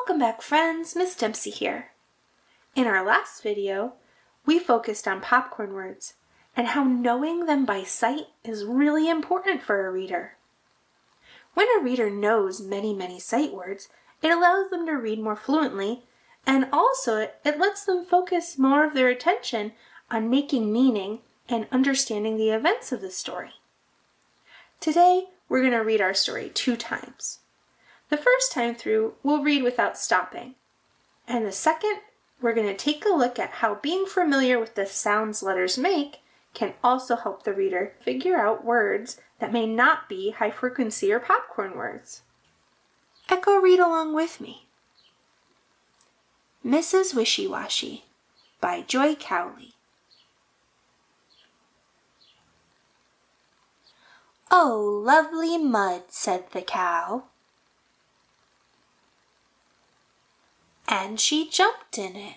Welcome back, friends. Miss Dempsey here. In our last video, we focused on popcorn words and how knowing them by sight is really important for a reader. When a reader knows many sight words, it allows them to read more fluently, and also it lets them focus more of their attention on making meaning and understanding the events of the story. Today, we're going to read our story 2 times. The first time through, we'll read without stopping. And the second, we're going to take a look at how being familiar with the sounds letters make can also help the reader figure out words that may not be high frequency or popcorn words. Echo read along with me. Mrs.Wishy-washy by Joy Cowley. "Oh, lovely mud," said the cow. And she jumped in it.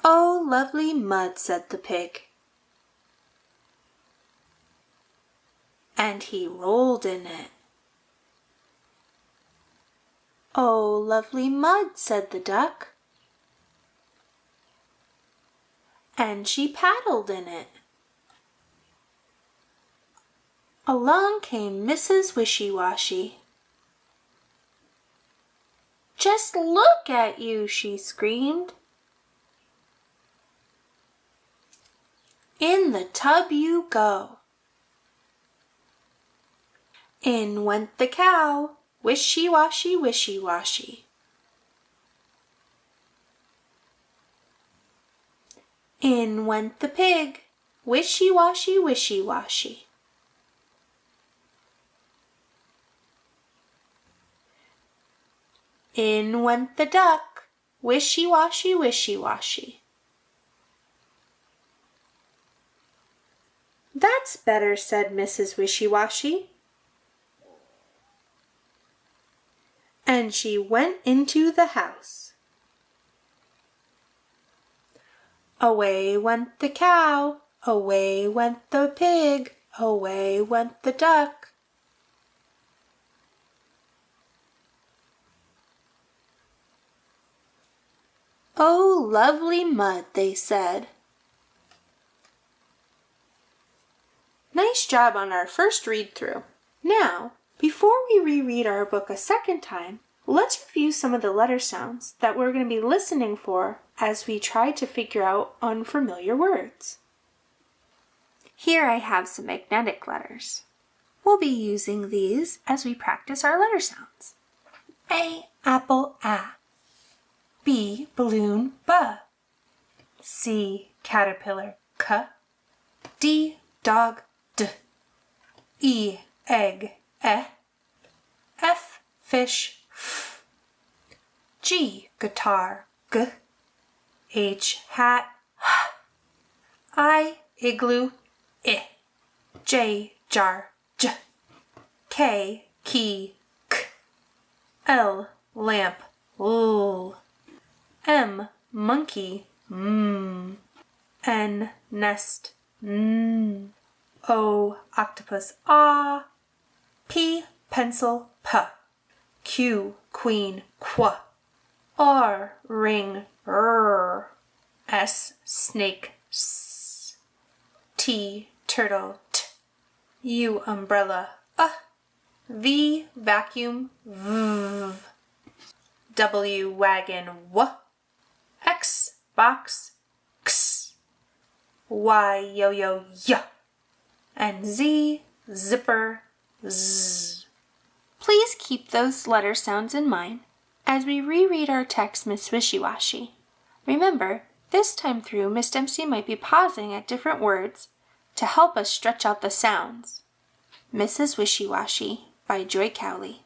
"Oh, lovely mud," said the pig. And he rolled in it. "Oh, lovely mud," said the duck. And she paddled in it. Along came Mrs. Wishy-washy. "Just look at you," she screamed. "In the tub you go." In went the cow, wishy-washy, wishy-washy. In went the pig, wishy-washy, wishy-washy. In went the duck, wishy-washy, wishy-washy. "That's better," said Mrs. Wishy-washy. And she went into the house. Away went the cow, away went the pig, away went the duck. "Oh, lovely mud," they said. Nice job on our first read-through. Now, before we reread our book a second time, let's review some of the letter sounds that we're going to be listening for as we try to figure out unfamiliar words. Here I have some magnetic letters. We'll be using these as we practice our letter sounds. A, apple, A. B, balloon, B. C, caterpillar, C. D, dog, D. E, egg, E. F, fish, F. G, guitar, G. H, hat, H. I, igloo, I. J, jar, J. K, key, K. L, lamp, L. M, monkey, M. N, nest, N. O, octopus, Ah. P, pencil, P. Q, queen, Qu. R, ring, R. S, snake, S. T, turtle, T. U, umbrella, V, vacuum, V. W, wagon, W. X, box, X. Y, yo-yo, Y. And Z, zipper, Z. Please keep those letter sounds in mind as we reread our text, Miss Wishy-washy. Remember, this time through, Miss Dempsey might be pausing at different words to help us stretch out the sounds. Mrs. Wishy-washy by Joy Cowley.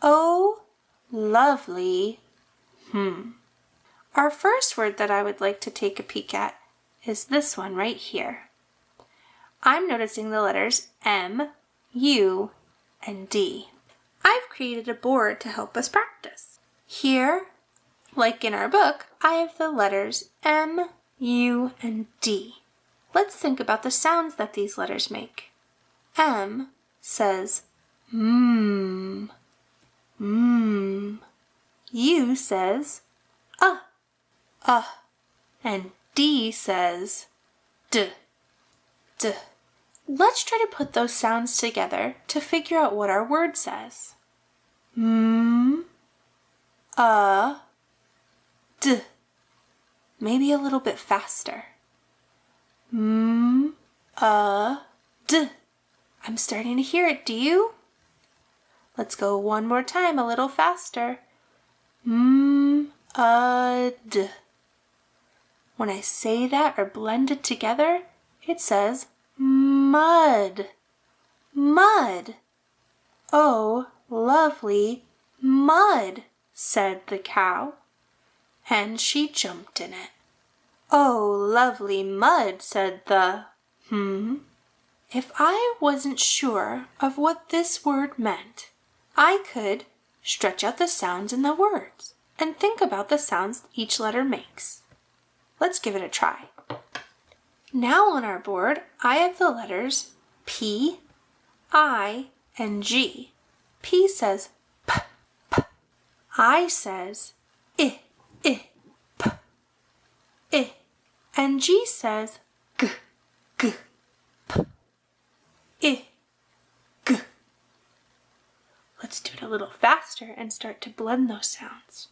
Oh, lovely, Our first word that I would like to take a peek at is this one right here. I'm noticing the letters M, U, and D. I've created a board to help us practice. Here, like in our book, I have the letters M, U, and D. Let's think about the sounds that these letters make. M says, U says and D says d. Let's try to put those sounds together to figure out what our word says. D. Maybe a little bit faster. D. I'm starting to hear it, do you? Let's go one more time, a little faster. D. When I say that or blend it together, it says mud. Mud. Oh, lovely mud, said the cow, and she jumped in it. Oh, lovely mud, said the If I wasn't sure of what this word meant, I could stretch out the sounds in the words and think about the sounds each letter makes. Let's give it a try. Now on our board, I have the letters P, I, and G. P says P, P. I says I, P, I. And G says G, G, P, I, G. Let's do it a little faster and start to blend those sounds.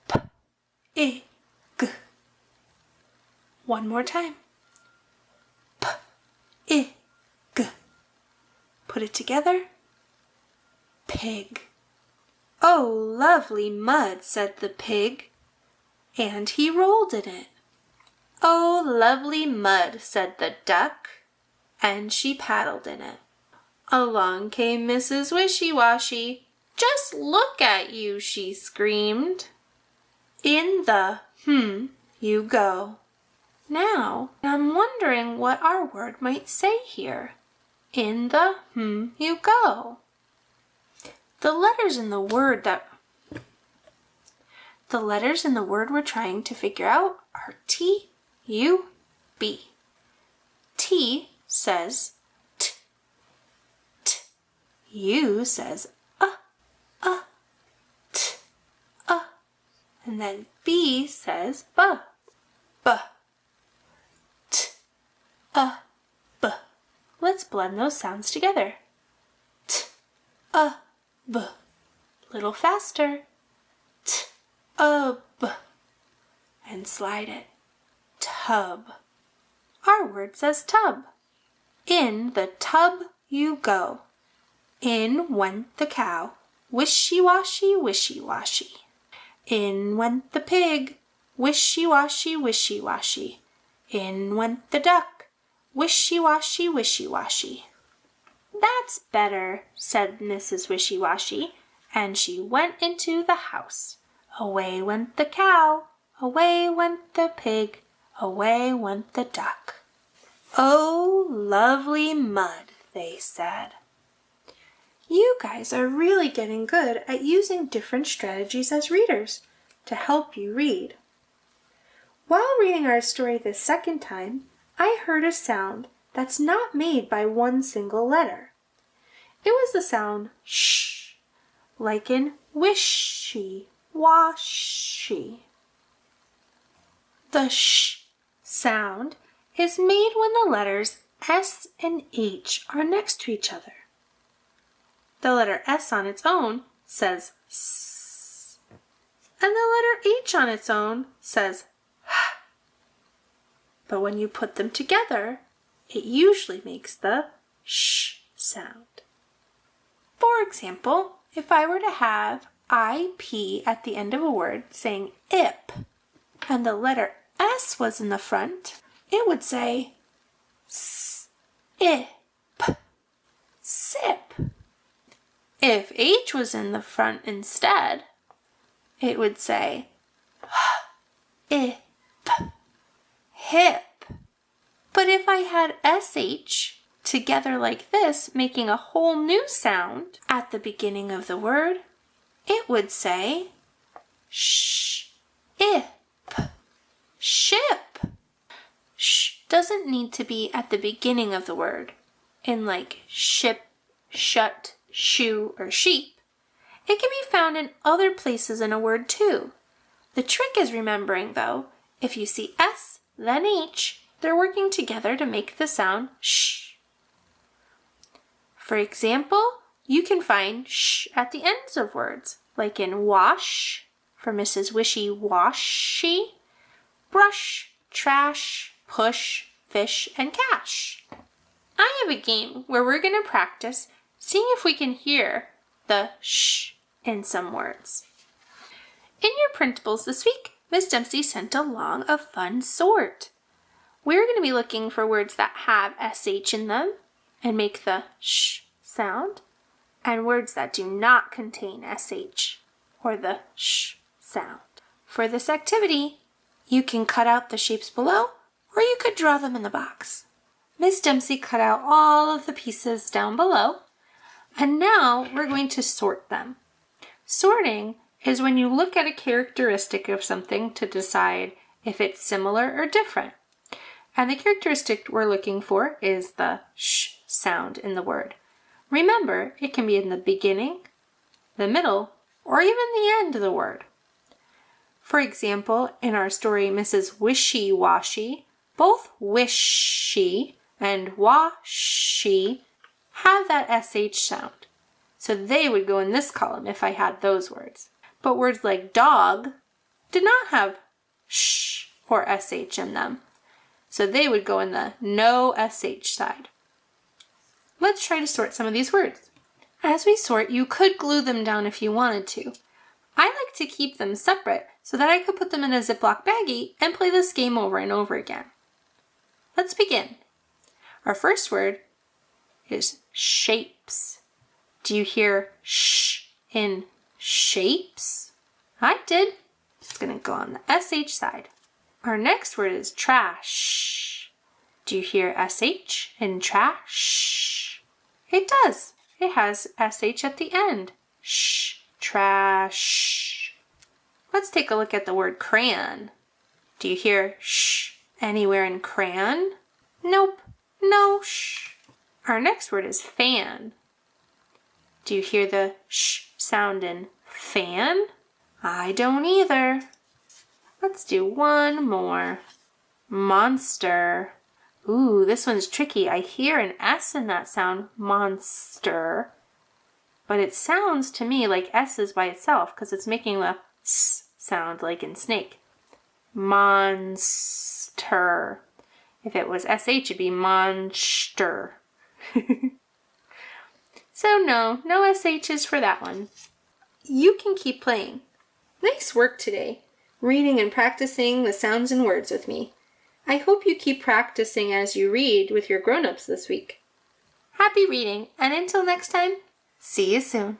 P, I, G. One more time. P, I, G. Put it together. Pig. Oh, lovely mud, said the pig, and he rolled in it. Oh, lovely mud, said the duck, and she paddled in it. Along came Mrs. Wishy-washy. Just look at you, she screamed. In the you go. Now, I'm wondering what our word might say here. In the you go. The letters in the word we're trying to figure out are T, U, B. T says t, t. U says t, and then B says b, b, t, b. Let's blend those sounds together. T, b. Little faster. T, b. And slide it. Tub. Our word says tub. In the tub you go. In went the cow. Wishy-washy, wishy-washy. In went the pig. Wishy-washy, wishy-washy. In went the duck. Wishy-washy, wishy-washy. That's better, said Mrs. Wishy-washy, and she went into the house. Away went the cow, away went the pig, away went the duck. Oh, lovely mud, they said. You guys are really getting good at using different strategies as readers to help you read. While reading our story the second time, I heard a sound that's not made by one single letter. It was the sound sh, like in wishy-washy. The sh sound is made when the letters S and H are next to each other. The letter S on its own says S, and the letter H on its own says H. But when you put them together, it usually makes the sh sound. For example, if I were to have IP at the end of a word saying ip, and the letter S was in the front, it would say s-ip, sip. If H was in the front instead, it would say h-ip, hip. But if I had SH together like this, making a whole new sound at the beginning of the word, it would say sh-ip, ship. Sh doesn't need to be at the beginning of the word, in like ship, shut, shoe, or sheep. It can be found in other places in a word too. The trick is remembering, though, if you see S, then H, they're working together to make the sound sh. For example, you can find sh at the ends of words, like in wash, for Mrs. Wishy-washy, brush, trash, push, fish, and cash. I have a game where we're going to practice seeing if we can hear the sh in some words. In your printables this week, Miss Dempsey sent along a fun sort. We're going to be looking for words that have sh in them and make the sh sound, and words that do not contain sh or the sh sound. For this activity, you can cut out the shapes below, or you could draw them in the box. Miss Dempsey cut out all of the pieces down below, and now we're going to sort them. Sorting is when you look at a characteristic of something to decide if it's similar or different. And the characteristic we're looking for is the sh sound in the word. Remember, it can be in the beginning, the middle, or even the end of the word. For example, in our story, Mrs. Wishy-washy, both wishy and washy have that sh sound. So they would go in this column if I had those words. But words like dog did not have sh or sh in them. So they would go in the no sh side. Let's try to sort some of these words. As we sort, you could glue them down if you wanted to. I like to keep them separate so that I could put them in a Ziploc baggie and play this game over and over again. Let's begin. Our first word is shapes. Do you hear sh in shapes? I did. It's going to go on the sh side. Our next word is trash. Do you hear sh in trash? It does. It has sh at the end. Sh, trash. Let's take a look at the word crayon. Do you hear sh anywhere in crayon? Nope. No sh. Our next word is fan. Do you hear the sh sound in fan? I don't either. Let's do one more. Monster. Ooh, this one's tricky. I hear an S in that sound, monster. But it sounds to me like S is by itself because it's making the S sound like in snake. Monster. If it was SH, it'd be monster. So no SHs for that one. You can keep playing. Nice work today, reading and practicing the sounds and words with me. I hope you keep practicing as you read with your grown-ups this week. Happy reading, and until next time, see you soon.